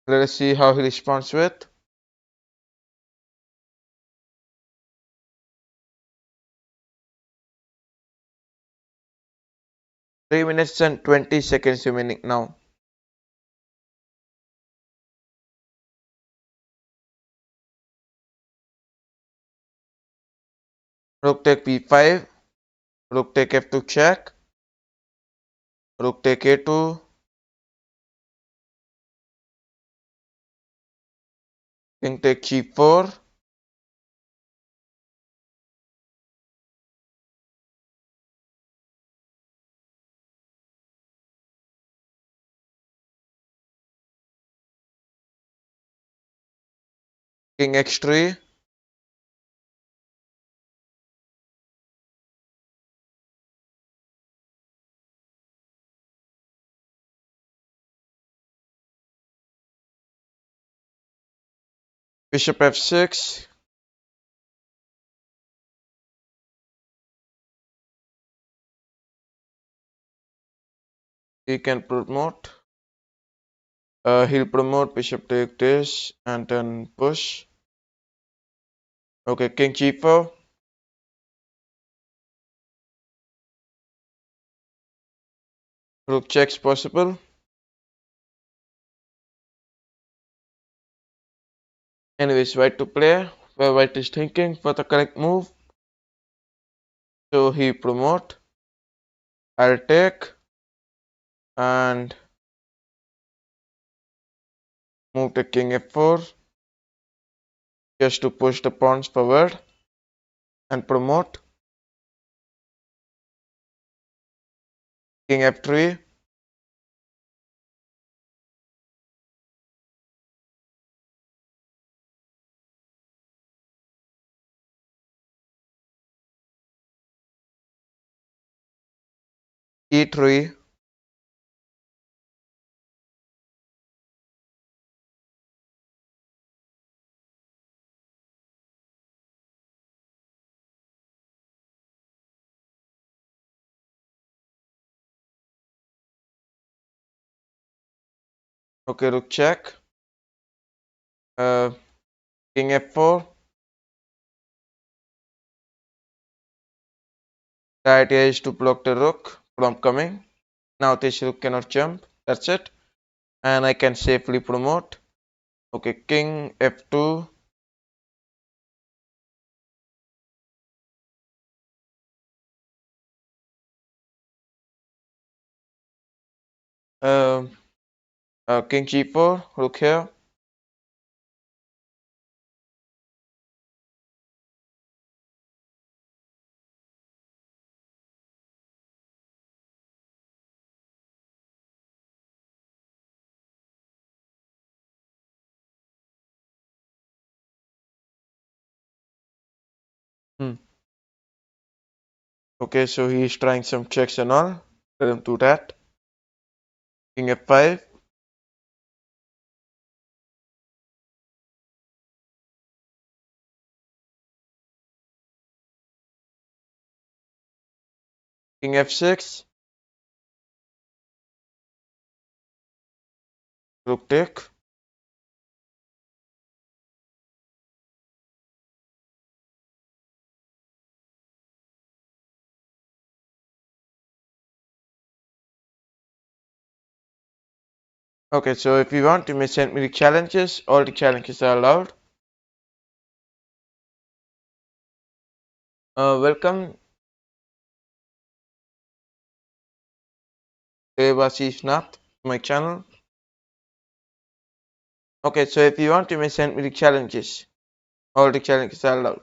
Let us see how he responds with. Three minutes and 20 seconds remaining now. Rook take b5, rook take f2 check, rook take a2, king take g4, king x3, bishop f6, he can promote. He'll promote bishop take this and then push. Okay, king g4, rook checks possible. Anyways, white to play, where white is thinking for the correct move. So he promote, I'll take, and move to king f4 just to push the pawns forward and promote. King f3, e3, Okay, rook check. King f4. The idea is to block the rook from coming. Now this rook cannot jump. That's it. And I can safely promote. Okay, king f2. Um, King g4. Rook here. Hmm. Okay, so he's trying some checks and all. Let him do that. King f5. King f6. Rook take. Okay, so if you want, you may send me the challenges. All the challenges are allowed. Welcome, Devashish Nath, to my channel. Okay, so if you want, you may send me the challenges. All the challenges are allowed.